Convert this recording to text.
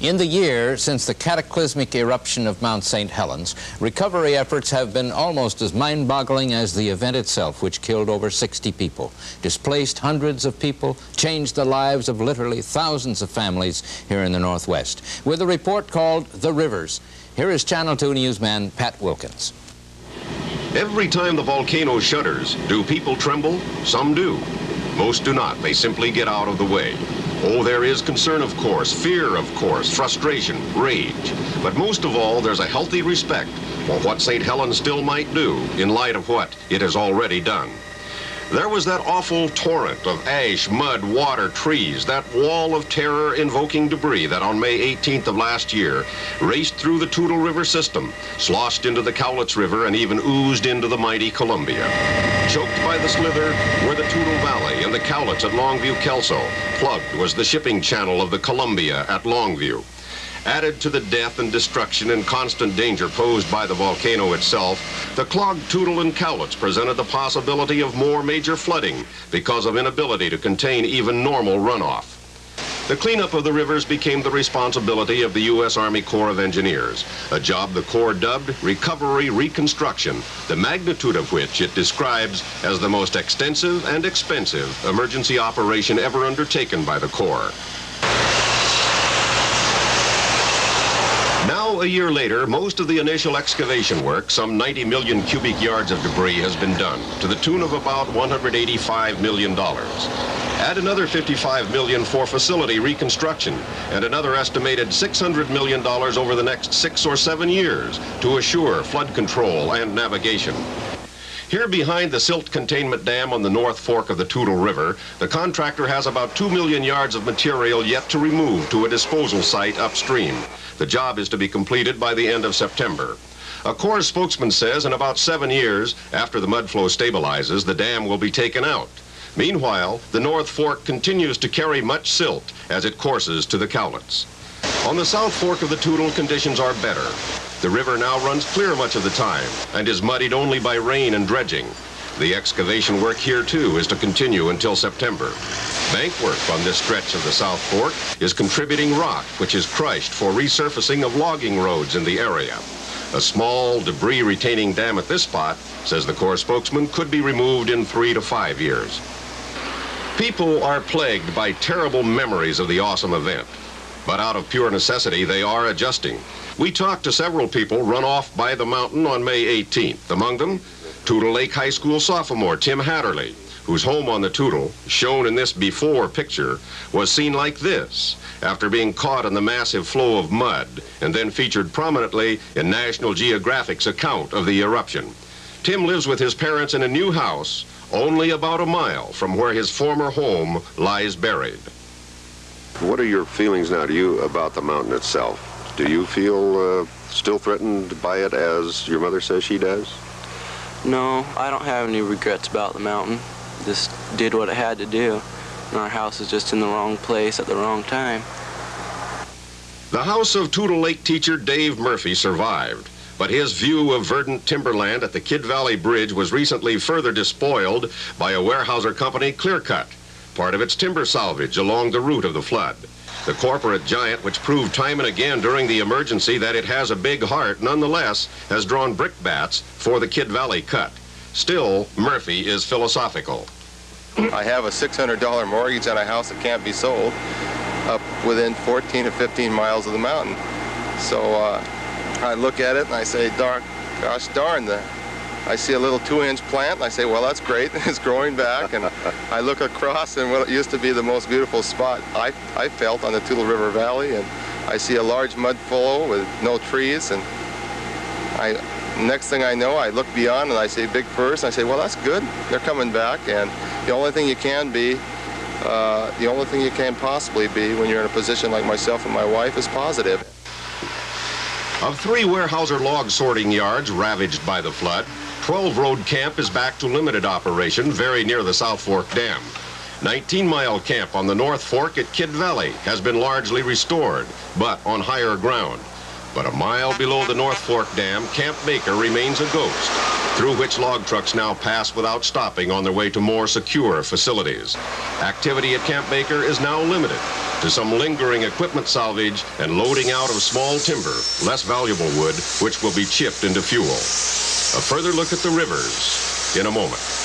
In the year since the cataclysmic eruption of Mount St. Helens, recovery efforts have been almost as mind-boggling as the event itself, which killed over 60 people, displaced hundreds of people, changed the lives of literally thousands of families here in the Northwest. With a report called The Rivers, here is Channel 2 newsman Pat Wilkins. Every time the volcano shudders, do people tremble? Some do. Most do not. They simply get out of the way. Oh, there is concern, of course, fear, of course, frustration, rage. But most of all, there's a healthy respect for what St. Helens still might do in light of what it has already done. There was that awful torrent of ash, mud, water, trees, that wall of terror-invoking debris that on May 18th of last year raced through the Toutle River system, sloshed into the Cowlitz River, and even oozed into the mighty Columbia. Choked by the slither were the Toutle Valley and the Cowlitz at Longview-Kelso. Plugged was the shipping channel of the Columbia at Longview. Added to the death and destruction and constant danger posed by the volcano itself, the clogged Toutle and Cowlitz presented the possibility of more major flooding because of inability to contain even normal runoff. The cleanup of the rivers became the responsibility of the U.S. Army Corps of Engineers, a job the Corps dubbed Recovery Reconstruction, the magnitude of which it describes as the most extensive and expensive emergency operation ever undertaken by the Corps. Now, a year later, most of the initial excavation work, some 90 million cubic yards of debris, has been done, to the tune of about $185 million. Add another $55 million for facility reconstruction, and another estimated $600 million over the next 6 or 7 years to assure flood control and navigation. Here behind the silt containment dam on the North Fork of the Toutle River, the contractor has about 2 million yards of material yet to remove to a disposal site upstream. The job is to be completed by the end of September. A Corps spokesman says in about 7 years, after the mud flow stabilizes, the dam will be taken out. Meanwhile, the North Fork continues to carry much silt as it courses to the Cowlitz. On the South Fork of the Toutle, conditions are better. The river now runs clear much of the time and is muddied only by rain and dredging. The excavation work here, too, is to continue until September. Bank work on this stretch of the South Fork is contributing rock, which is crushed for resurfacing of logging roads in the area. A small debris-retaining dam at this spot, says the Corps spokesman, could be removed in 3 to 5 years. People are plagued by terrible memories of the awesome event, but out of pure necessity, they are adjusting. We talked to several people run off by the mountain on May 18th. Among them, Toutle Lake High School sophomore Tim Hatterley, whose home on the Toutle, shown in this before picture, was seen like this after being caught in the massive flow of mud and then featured prominently in National Geographic's account of the eruption. Tim lives with his parents in a new house only about a mile from where his former home lies buried. What are your feelings now to you about the mountain itself? Do you feel still threatened by it as your mother says she does? No, I don't have any regrets about the mountain. Just did what it had to do. And our house is just in the wrong place at the wrong time. The house of Toutle Lake teacher Dave Murphy survived, but his view of verdant timberland at the Kid Valley Bridge was recently further despoiled by a Weyerhaeuser Company clear-cut, part of its timber salvage along the route of the flood. The corporate giant, which proved time and again during the emergency that it has a big heart, nonetheless has drawn brickbats for the Kid Valley cut. Still, Murphy is philosophical. I have a $600 mortgage on a house that can't be sold up within 14 to 15 miles of the mountain. So I look at it and I say, gosh darn, I see a little 2-inch plant and I say, well, that's great, it's growing back. And I look across and what used to be the most beautiful spot I felt on the Toutle River Valley, and I see a large mud flow with no trees, and next thing I know, I look beyond and I see big firs, and I say, well, that's good, they're coming back. And the only thing you can possibly be when you're in a position like myself and my wife is positive. Of 3 Weyerhaeuser log sorting yards ravaged by the flood, 12 Road Camp is back to limited operation very near the South Fork Dam. 19-mile camp on the North Fork at Kid Valley has been largely restored, but on higher ground. But a mile below the North Fork Dam, Camp Baker remains a ghost, through which log trucks now pass without stopping on their way to more secure facilities. Activity at Camp Baker is now limited. to some lingering equipment salvage and loading out of small timber, less valuable wood, which will be chipped into fuel. A further look at the rivers in a moment.